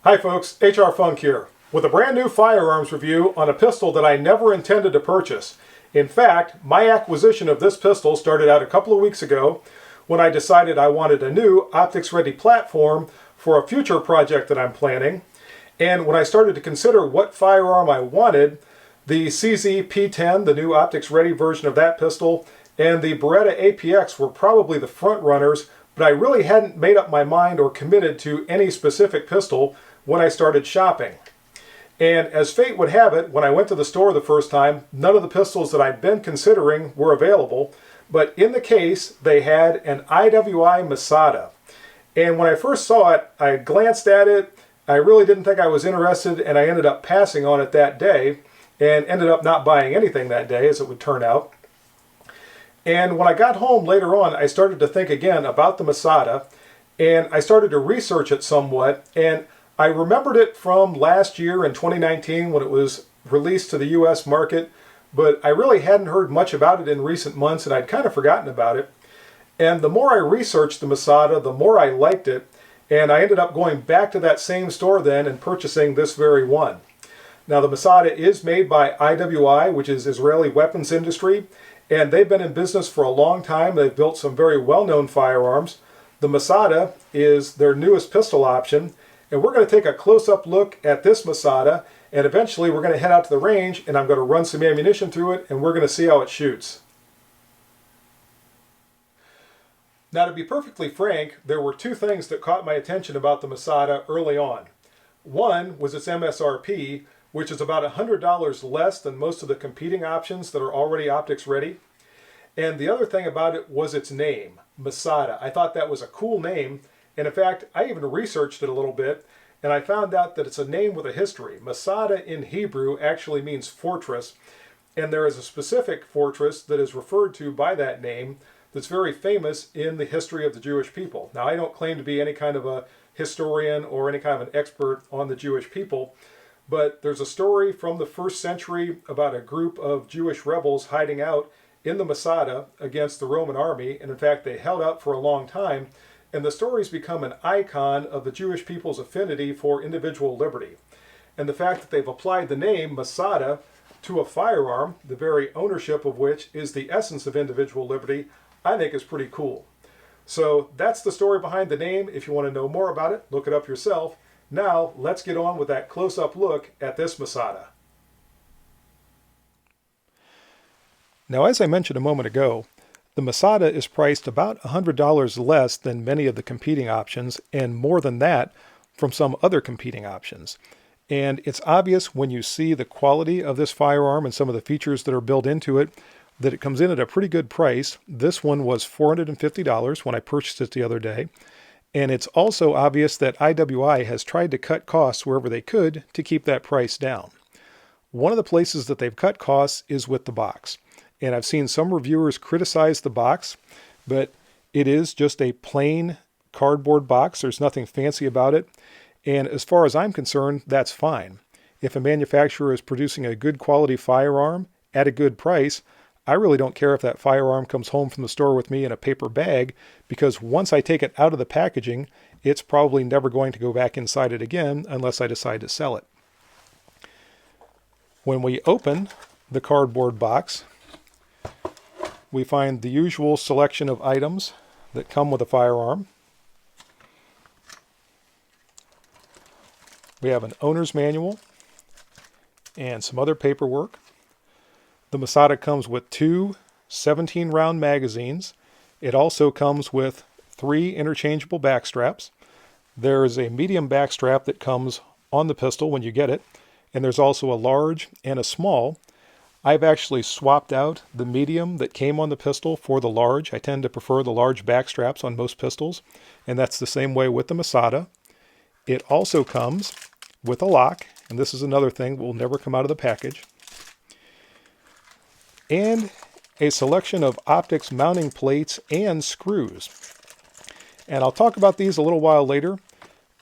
Hi folks, HR Funk here, with a brand new firearms review on a pistol that I never intended to purchase. In fact, my acquisition of this pistol started out a couple of weeks ago when I decided I wanted a new optics-ready platform for a future project that I'm planning. And when I started to consider what firearm I wanted, the CZ P10, the new optics-ready version of that pistol, and the Beretta APX were probably the front runners, but I really hadn't made up my mind or committed to any specific pistol when I started shopping. And as fate would have it, when I went to the store the first time, none of the pistols that I'd been considering were available, but in the case they had an IWI Masada. And when I first saw it, I glanced at it, I really didn't think I was interested, and I ended up passing on it that day, and ended up not buying anything that day, as it would turn out. And when I got home later on, I started to think again about the Masada, and I started to research it somewhat, and I remembered it from last year in 2019 when it was released to the US market, but I really hadn't heard much about it in recent months, and I'd kind of forgotten about it. And the more I researched the Masada, the more I liked it, and I ended up going back to that same store then and purchasing this very one. Now the Masada is made by IWI, which is Israeli weapons industry, and they've been in business for a long time. They've built some very well-known firearms. The Masada is their newest pistol option, and we're going to take a close-up look at this Masada, and eventually we're going to head out to the range and I'm going to run some ammunition through it and we're going to see how it shoots. Now, to be perfectly frank, there were two things that caught my attention about the Masada early on. One was its MSRP, which is about $100 less than most of the competing options that are already optics ready. And the other thing about it was its name, Masada. I thought that was a cool name. And in fact, I even researched it a little bit, and I found out that it's a name with a history. Masada in Hebrew actually means fortress, and there is a specific fortress that is referred to by that name that's very famous in the history of the Jewish people. Now, I don't claim to be any kind of a historian or any kind of an expert on the Jewish people, but there's a story from the 1st century about a group of Jewish rebels hiding out in the Masada against the Roman army, and in fact, they held out for a long time. And the story's become an icon of the Jewish people's affinity for individual liberty. And the fact that they've applied the name Masada to a firearm, the very ownership of which is the essence of individual liberty, I think is pretty cool. So that's the story behind the name. If you want to know more about it, look it up yourself. Now, let's get on with that close-up look at this Masada. Now, as I mentioned a moment ago, the Masada is priced about $100 less than many of the competing options, and more than that from some other competing options. And it's obvious when you see the quality of this firearm and some of the features that are built into it that it comes in at a pretty good price. This one was $450 when I purchased it the other day. And it's also obvious that IWI has tried to cut costs wherever they could to keep that price down. One of the places that they've cut costs is with the box. And I've seen some reviewers criticize the box, but it is just a plain cardboard box. There's nothing fancy about it. And as far as I'm concerned, that's fine. If a manufacturer is producing a good quality firearm at a good price, I really don't care if that firearm comes home from the store with me in a paper bag, because once I take it out of the packaging, it's probably never going to go back inside it again unless I decide to sell it. When we open the cardboard box, we find the usual selection of items that come with a firearm. We have an owner's manual and some other paperwork. The Masada comes with two 17-round magazines. It also comes with 3 interchangeable backstraps. There is a medium backstrap that comes on the pistol when you get it, and there's also a large and a small. I've actually swapped out the medium that came on the pistol for the large. I tend to prefer the large back straps on most pistols, and that's the same way with the Masada. It also comes with a lock, and this is another thing that will never come out of the package, and a selection of optics mounting plates and screws. And I'll talk about these a little while later,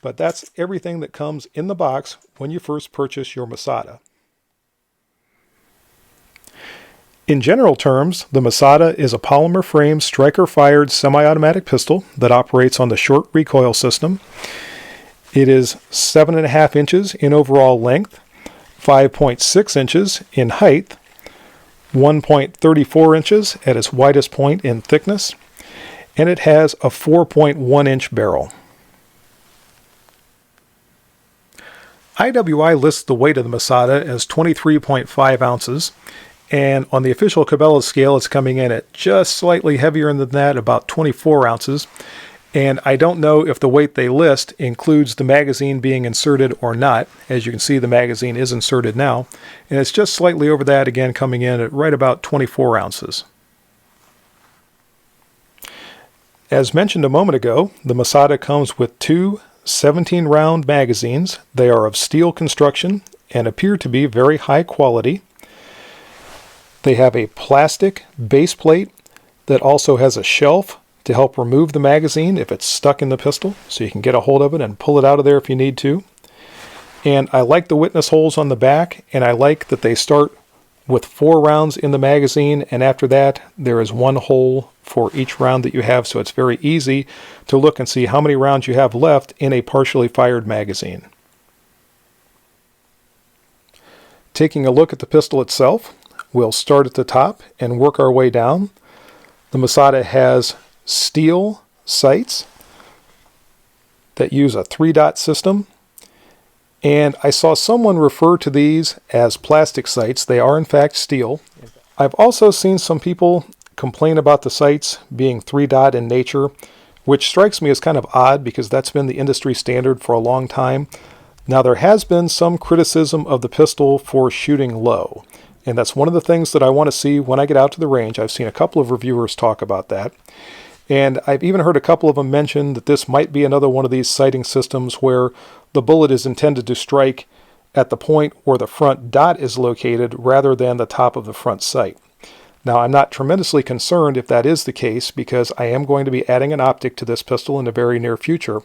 but that's everything that comes in the box when you first purchase your Masada. In general terms, the Masada is a polymer frame striker-fired semi-automatic pistol that operates on the short recoil system. It is 7.5 inches in overall length, 5.6 inches in height, 1.34 inches at its widest point in thickness, and it has a 4.1 inch barrel. IWI lists the weight of the Masada as 23.5 ounces, and on the official Cabela scale it's coming in at just slightly heavier than that, about 24 ounces. And I don't know if the weight they list includes the magazine being inserted or not. As you can see, the magazine is inserted now, and it's just slightly over that, again coming in at right about 24 ounces. As mentioned a moment ago, the Masada comes with two 17-round magazines. They are of steel construction and appear to be very high quality. They have a plastic base plate that also has a shelf to help remove the magazine if it's stuck in the pistol, so you can get a hold of it and pull it out of there if you need to. And I like the witness holes on the back, and I like that they start with 4 rounds in the magazine, and after that there is 1 hole for each round that you have, so it's very easy to look and see how many rounds you have left in a partially fired magazine. Taking a look at the pistol itself, we'll start at the top and work our way down. The Masada has steel sights that use a 3-dot system, and I saw someone refer to these as plastic sights. They are in fact steel. I've also seen some people complain about the sights being 3-dot in nature, which strikes me as kind of odd because that's been the industry standard for a long time. Now, there has been some criticism of the pistol for shooting low, and that's one of the things that I want to see when I get out to the range. I've seen a couple of reviewers talk about that, and I've even heard a couple of them mention that this might be another one of these sighting systems where the bullet is intended to strike at the point where the front dot is located rather than the top of the front sight. Now, I'm not tremendously concerned if that is the case because I am going to be adding an optic to this pistol in the very near future.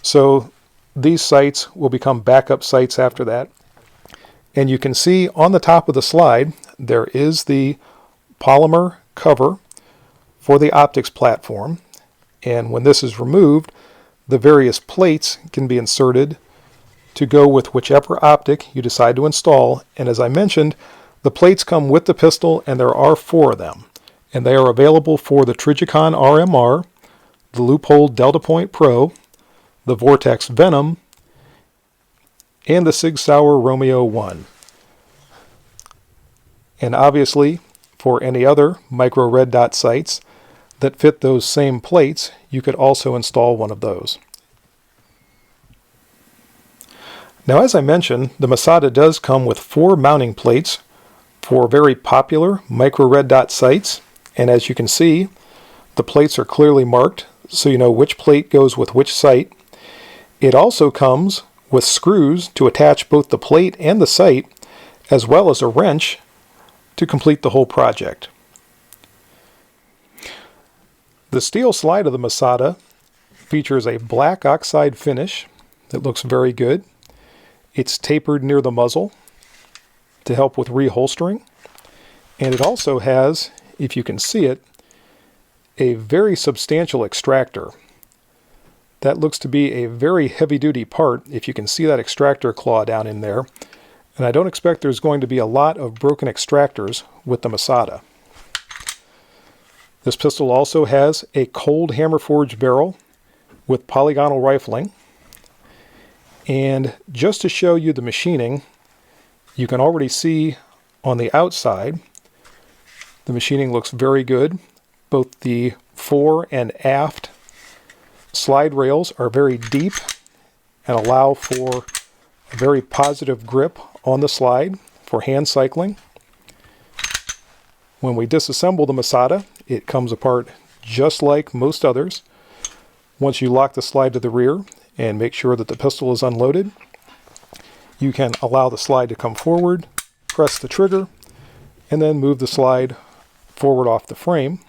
So these sights will become backup sights after that. And you can see on the top of the slide, there is the polymer cover for the optics platform. And when this is removed, the various plates can be inserted to go with whichever optic you decide to install. And as I mentioned, the plates come with the pistol, and there are 4 of them. And they are available for the Trijicon RMR, the Leupold Delta Point Pro, the Vortex Venom, and the Sig Sauer Romeo 1. And obviously, for any other micro red dot sights that fit those same plates, you could also install one of those. Now, as I mentioned, the Masada does come with 4 mounting plates for very popular micro red dot sights, and as you can see, the plates are clearly marked so you know which plate goes with which sight. It also comes with screws to attach both the plate and the sight, as well as a wrench to complete the whole project. The steel slide of the Masada features a black oxide finish that looks very good. It's tapered near the muzzle to help with reholstering, and it also has, if you can see it, a very substantial extractor. That looks to be a very heavy-duty part, if you can see that extractor claw down in there, and I don't expect there's going to be a lot of broken extractors with the Masada. This pistol also has a cold hammer forged barrel with polygonal rifling, and just to show you the machining, you can already see on the outside, the machining looks very good. Both the fore and aft slide rails are very deep and allow for a very positive grip on the slide for hand cycling. When we disassemble the Masada, it comes apart just like most others. Once you lock the slide to the rear and make sure that the pistol is unloaded, you can allow the slide to come forward, press the trigger, and then move the slide forward off the frame.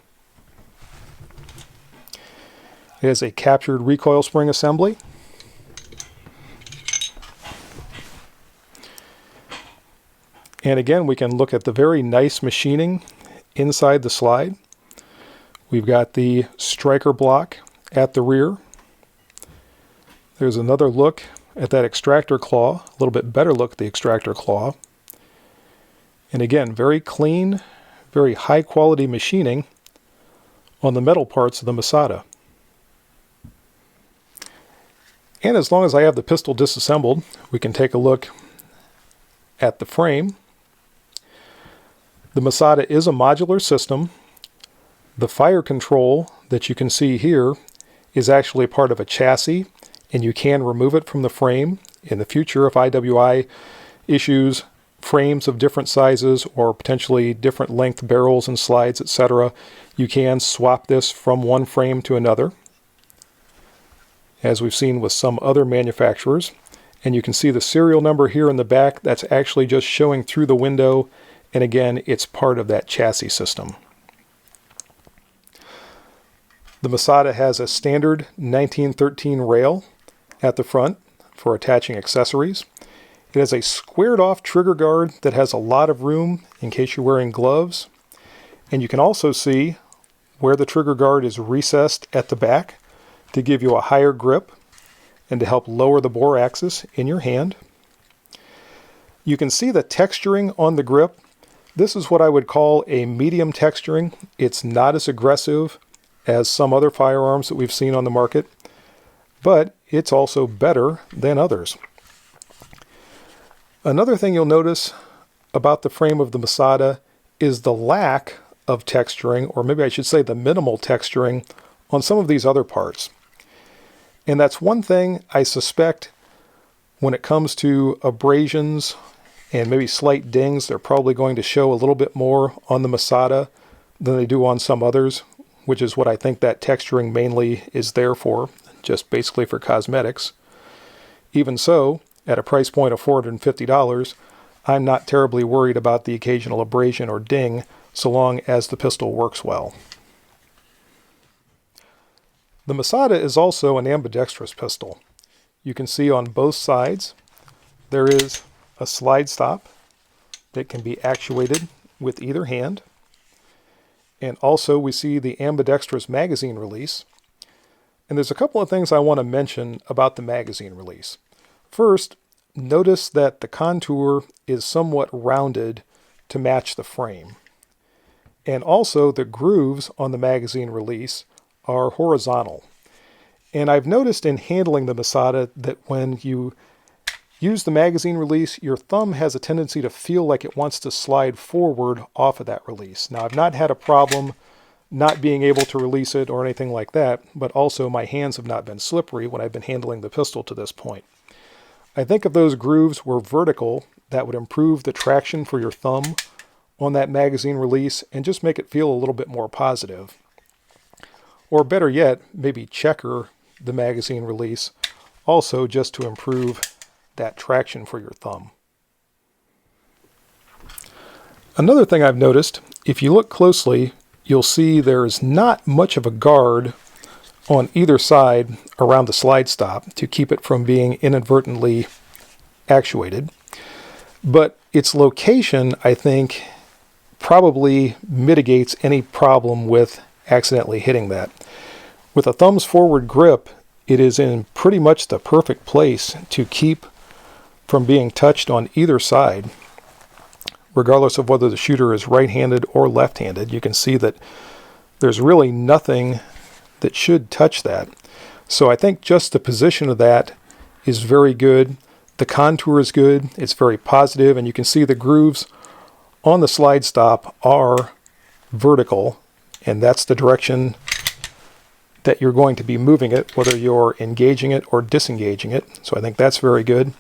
It has a captured recoil spring assembly. And again, we can look at the very nice machining inside the slide. We've got the striker block at the rear. There's another look at that extractor claw, a little bit better look at the extractor claw. And again, very clean, very high quality machining on the metal parts of the Masada. And as long as I have the pistol disassembled, we can take a look at the frame. The Masada is a modular system. The fire control that you can see here is actually part of a chassis, and you can remove it from the frame. In the future, if IWI issues frames of different sizes or potentially different length barrels and slides, etc., you can swap this from one frame to another, as we've seen with some other manufacturers. And you can see the serial number here in the back. That's actually just showing through the window, and again, it's part of that chassis system. The Masada has a standard 1913 rail at the front for attaching accessories. It has a squared off trigger guard that has a lot of room in case you're wearing gloves. And you can also see where the trigger guard is recessed at the back to give you a higher grip and to help lower the bore axis in your hand. You can see the texturing on the grip. This is what I would call a medium texturing. It's not as aggressive as some other firearms that we've seen on the market, but it's also better than others. Another thing you'll notice about the frame of the Masada is the lack of texturing, or maybe I should say the minimal texturing, on some of these other parts. And that's one thing I suspect when it comes to abrasions and maybe slight dings, they're probably going to show a little bit more on the Masada than they do on some others, which is what I think that texturing mainly is there for, just basically for cosmetics. Even so, at a price point of $450, I'm not terribly worried about the occasional abrasion or ding, so long as the pistol works well. The Masada is also an ambidextrous pistol. You can see on both sides there is a slide stop that can be actuated with either hand. And also we see the ambidextrous magazine release. And there's a couple of things I want to mention about the magazine release. First, notice that the contour is somewhat rounded to match the frame. And also the grooves on the magazine release are horizontal. And I've noticed in handling the Masada that when you use the magazine release, your thumb has a tendency to feel like it wants to slide forward off of that release. Now, I've not had a problem not being able to release it or anything like that, but also my hands have not been slippery when I've been handling the pistol to this point. I think if those grooves were vertical, that would improve the traction for your thumb on that magazine release and just make it feel a little bit more positive. Or better yet, maybe checker the magazine release also just to improve that traction for your thumb. Another thing I've noticed, if you look closely, you'll see there's not much of a guard on either side around the slide stop to keep it from being inadvertently actuated. But its location, I think, probably mitigates any problem with accidentally hitting that. With a thumb's forward grip, it is in pretty much the perfect place to keep from being touched on either side, regardless of whether the shooter is right-handed or left-handed. You can see that there's really nothing that should touch that. So I think just the position of that is very good. The contour is good. It's very positive, and you can see the grooves on the slide stop are vertical, and that's the direction that you're going to be moving it, whether you're engaging it or disengaging it. So I think that's very good.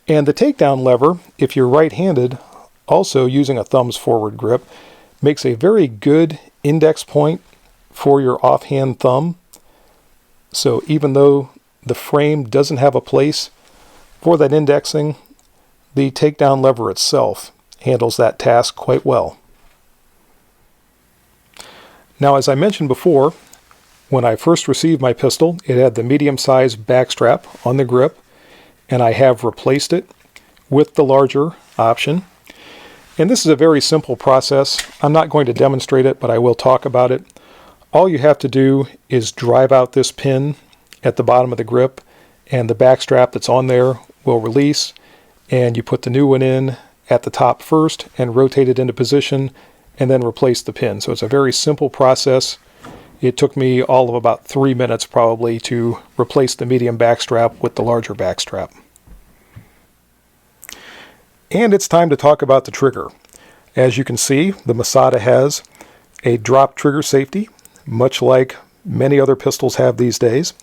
And the takedown lever, if you're right-handed, also using a thumb's forward grip, makes a very good index point for your offhand thumb. So even though the frame doesn't have a place for that indexing, the takedown lever itself handles that task quite well. Now, as I mentioned before, when I first received my pistol, it had the medium-sized backstrap on the grip, and I have replaced it with the larger option. And this is a very simple process. I'm not going to demonstrate it, but I will talk about it. All you have to do is drive out this pin at the bottom of the grip, and the backstrap that's on there will release, and you put the new one in at the top first and rotate it into position and then replace the pin. So it's a very simple process. It took me all of about 3 minutes probably to replace the medium backstrap with the larger backstrap. And it's time to talk about the trigger. As you can see, the Masada has a drop trigger safety, much like many other pistols have these days.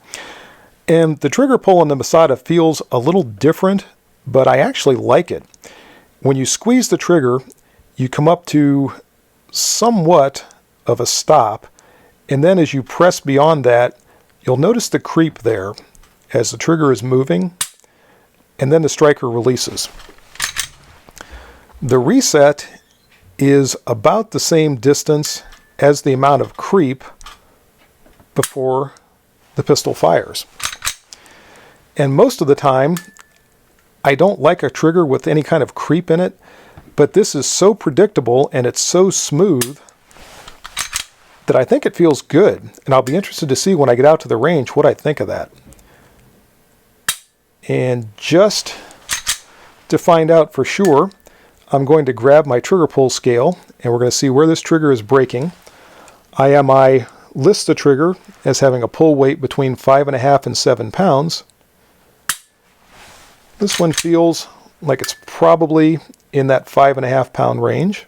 And the trigger pull on the Masada feels a little different, but I actually like it. When you squeeze the trigger, you come up to somewhat of a stop, and then as you press beyond that, you'll notice the creep there as the trigger is moving, and then the striker releases. The reset is about the same distance as the amount of creep before the pistol fires. And most of the time, I don't like a trigger with any kind of creep in it, but this is so predictable and it's so smooth that I think it feels good. And I'll be interested to see when I get out to the range what I think of that. And just to find out for sure, I'm going to grab my trigger pull scale and we're going to see where this trigger is breaking. IMI lists the trigger as having a pull weight between 5.5 and 7 pounds. This one feels like it's probably in that 5.5 pound range.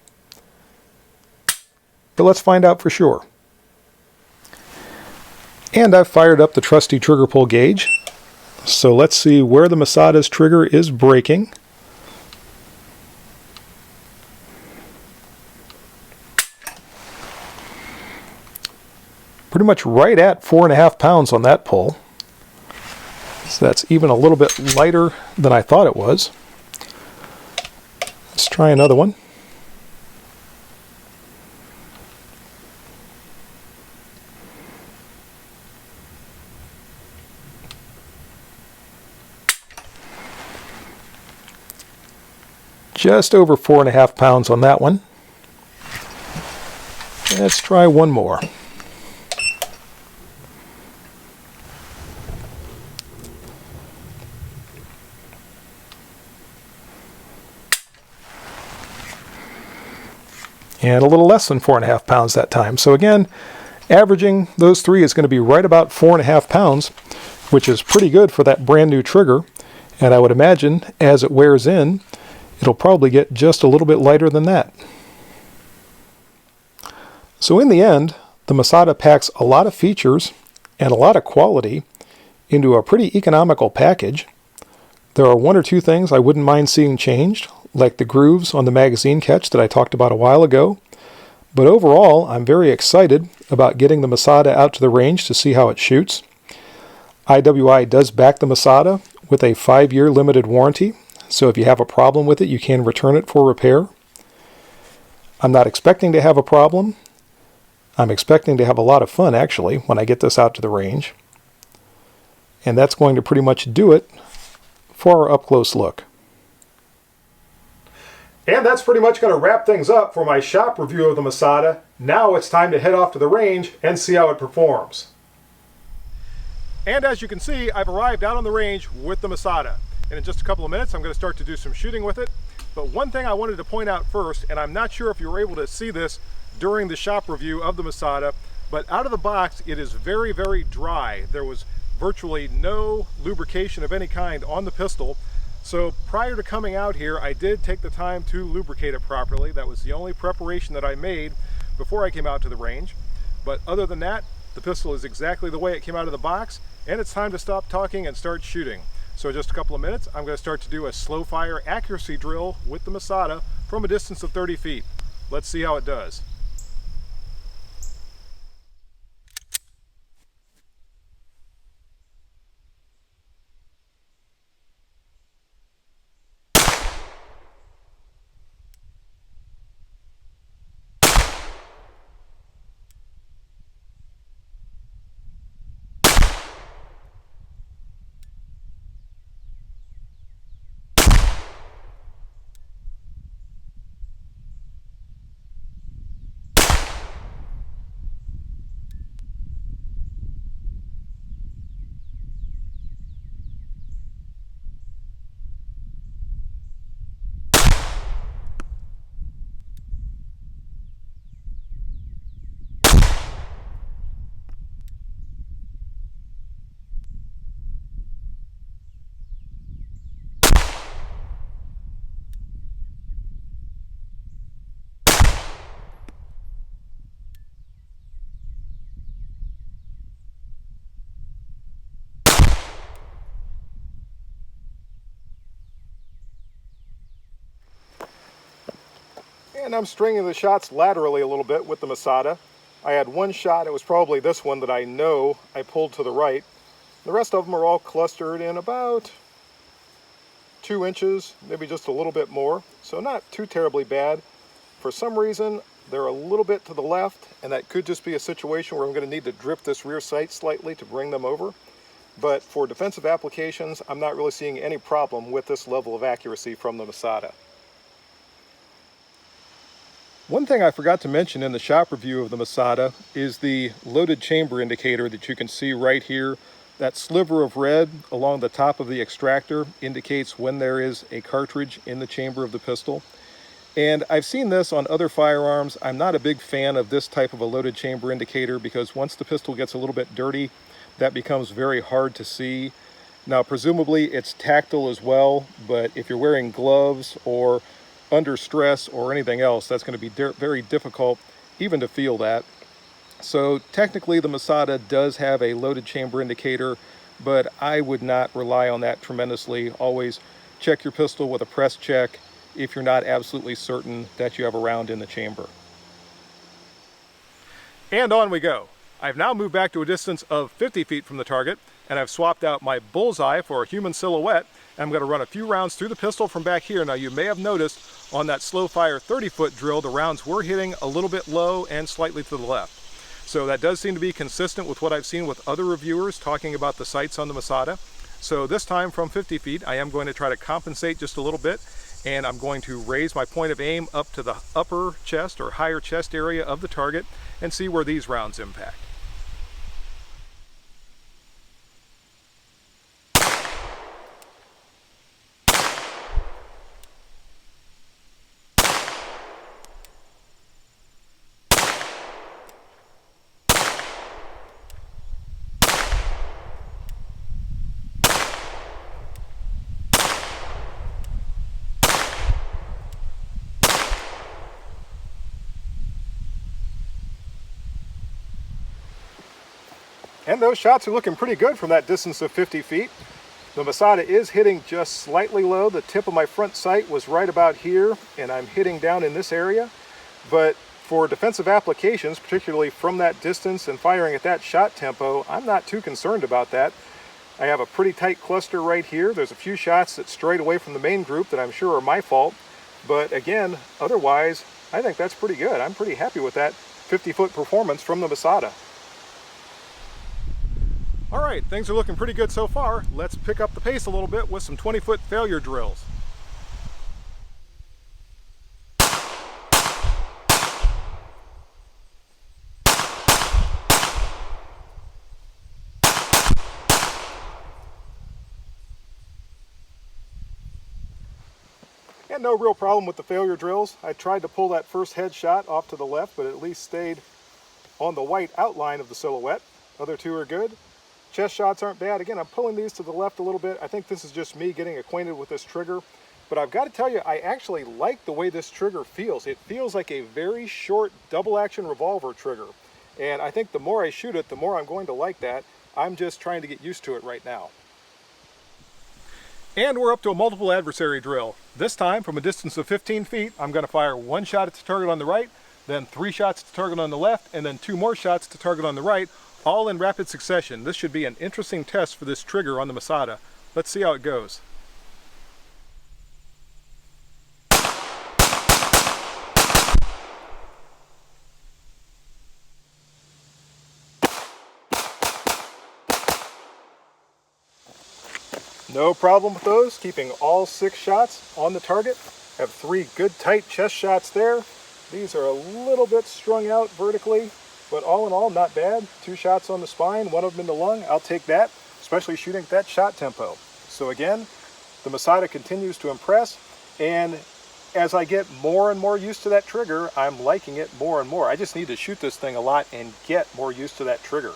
But let's find out for sure. And I've fired up the trusty trigger pull gauge. So let's see where the Masada's trigger is breaking. Pretty much right at 4.5 pounds on that pull. So that's even a little bit lighter than I thought it was. Let's try another one. Just over 4.5 pounds on that one. Let's try one more. And a little less than 4.5 pounds that time. So again, averaging those three is going to be right about 4.5 pounds, which is pretty good for that brand new trigger. And I would imagine as it wears in, it'll probably get just a little bit lighter than that. So in the end, the Masada packs a lot of features and a lot of quality into a pretty economical package. There are one or two things I wouldn't mind seeing changed, like the grooves on the magazine catch that I talked about a while ago. But overall, I'm very excited about getting the Masada out to the range to see how it shoots. IWI does back the Masada with a 5-year limited warranty, so if you have a problem with it, you can return it for repair. I'm not expecting to have a problem. I'm expecting to have a lot of fun, actually, when I get this out to the range. And that's going to pretty much do it for our up-close look. And that's pretty much going to wrap things up for my shop review of the Masada. Now it's time to head off to the range and see how it performs. And as you can see, I've arrived out on the range with the Masada. And in just a couple of minutes, I'm going to start to do some shooting with it. But one thing I wanted to point out first, and I'm not sure if you were able to see this during the shop review of the Masada, but out of the box, it is very, very dry. There was virtually no lubrication of any kind on the pistol. So prior to coming out here, I did take the time to lubricate it properly. That was the only preparation that I made before I came out to the range. But other than that, the pistol is exactly the way it came out of the box, and it's time to stop talking and start shooting. So in just a couple of minutes, I'm going to start to do a slow fire accuracy drill with the Masada from a distance of 30 feet. Let's see how it does. And I'm stringing the shots laterally a little bit with the Masada. I had one shot, it was probably this one that I know I pulled to the right. The rest of them are all clustered in about 2 inches, maybe just a little bit more. So not too terribly bad. For some reason, they're a little bit to the left, and that could just be a situation where I'm going to need to drip this rear sight slightly to bring them over. But for defensive applications, I'm not really seeing any problem with this level of accuracy from the Masada. One thing I forgot to mention in the shop review of the Masada is the loaded chamber indicator that you can see right here. That sliver of red along the top of the extractor indicates when there is a cartridge in the chamber of the pistol. And I've seen this on other firearms. I'm not a big fan of this type of a loaded chamber indicator because once the pistol gets a little bit dirty, that becomes very hard to see. Now, presumably it's tactile as well, but if you're wearing gloves or under stress or anything else, that's going to be very difficult even to feel that. So technically the Masada does have a loaded chamber indicator, but I would not rely on that tremendously. Always check your pistol with a press check if you're not absolutely certain that you have a round in the chamber. And on we go. I've now moved back to a distance of 50 feet from the target, and I've swapped out my bullseye for a human silhouette. I'm going to run a few rounds through the pistol from back here. Now you may have noticed on that slow fire 30-foot drill, the rounds were hitting a little bit low and slightly to the left. So that does seem to be consistent with what I've seen with other reviewers talking about the sights on the Masada. So this time from 50 feet, I am going to try to compensate just a little bit, and I'm going to raise my point of aim up to the upper chest or higher chest area of the target and see where these rounds impact. And those shots are looking pretty good from that distance of 50 feet. The Masada is hitting just slightly low. The tip of my front sight was right about here, and I'm hitting down in this area. But for defensive applications, particularly from that distance and firing at that shot tempo, I'm not too concerned about that. I have a pretty tight cluster right here. There's a few shots that strayed away from the main group that I'm sure are my fault. But again, otherwise, I think that's pretty good. I'm pretty happy with that 50-foot performance from the Masada. All right, things are looking pretty good so far. Let's pick up the pace a little bit with some 20-foot failure drills. And no real problem with the failure drills. I tried to pull that first headshot off to the left, but at least stayed on the white outline of the silhouette. Other two are good. Chest shots aren't bad. Again, I'm pulling these to the left a little bit. I think this is just me getting acquainted with this trigger. But I've got to tell you, I actually like the way this trigger feels. It feels like a very short double-action revolver trigger. And I think the more I shoot it, the more I'm going to like that. I'm just trying to get used to it right now. And we're up to a multiple adversary drill. This time, from a distance of 15 feet, I'm going to fire one shot at the target on the right, then 3 shots at the target on the left, and then 2 more shots at the target on the right, all in rapid succession. This should be an interesting test for this trigger on the Masada. Let's see how it goes. No problem with those, keeping all 6 shots on the target. Have 3 good tight chest shots there. These are a little bit strung out vertically, but all in all, not bad. 2 shots on the spine, 1 of them in the lung. I'll take that, especially shooting at that shot tempo. So again, the Masada continues to impress, and as I get more and more used to that trigger, I'm liking it more and more. I just need to shoot this thing a lot and get more used to that trigger.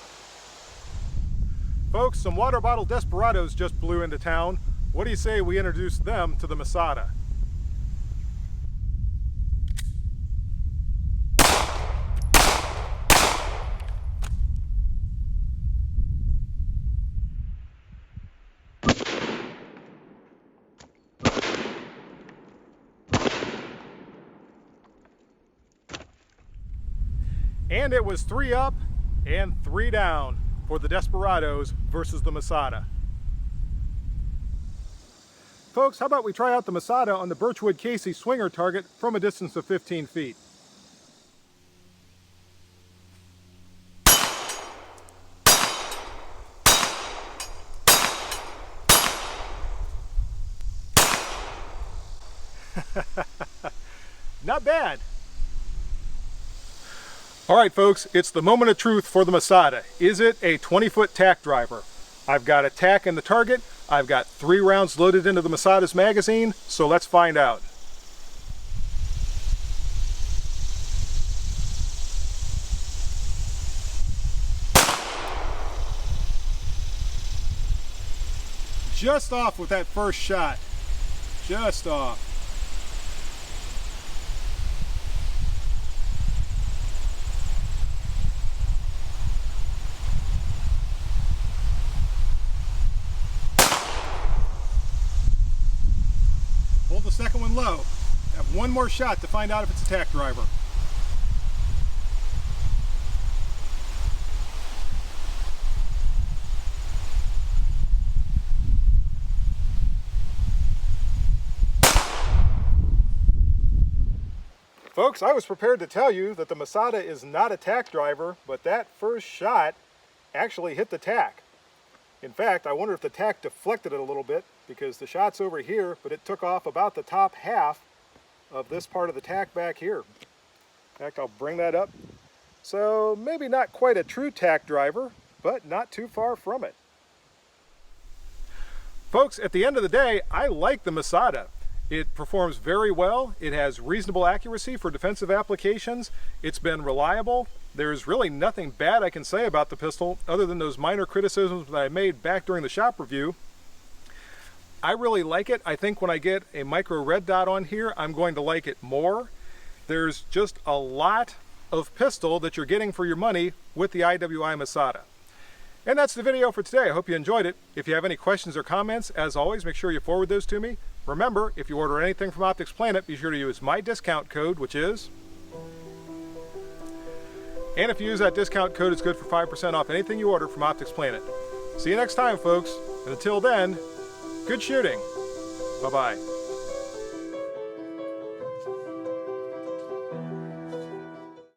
Folks, some water bottle desperados just blew into town. What do you say we introduce them to the Masada? And it was 3 up and 3 down for the Desperados versus the Masada. Folks, how about we try out the Masada on the Birchwood Casey swinger target from a distance of 15 feet. Not bad. Alright folks, it's the moment of truth for the Masada. Is it a 20-foot tack driver? I've got a tack in the target, I've got 3 rounds loaded into the Masada's magazine, so let's find out. Just off with that first shot. Just off. Hold the second one low. Have one more shot to find out if it's a tack driver. Folks, I was prepared to tell you that the Masada is not a tack driver, but that first shot actually hit the tack. In fact, I wonder if the tack deflected it a little bit, because the shot's over here, but it took off about the top half of this part of the tack back here. In fact, I'll bring that up. So maybe not quite a true tack driver, but not too far from it. Folks, at the end of the day, I like the Masada. It performs very well. It has reasonable accuracy for defensive applications. It's been reliable. There's really nothing bad I can say about the pistol other than those minor criticisms that I made back during the shop review. I really like it. I think when I get a micro red dot on here, I'm going to like it more. There's just a lot of pistol that you're getting for your money with the IWI Masada. And that's the video for today. I hope you enjoyed it. If you have any questions or comments, as always, make sure you forward those to me. Remember, if you order anything from Optics Planet, be sure to use my discount code, which is... And if you use that discount code, it's good for 5% off anything you order from Optics Planet. See you next time, folks. And until then, good shooting. Bye-bye.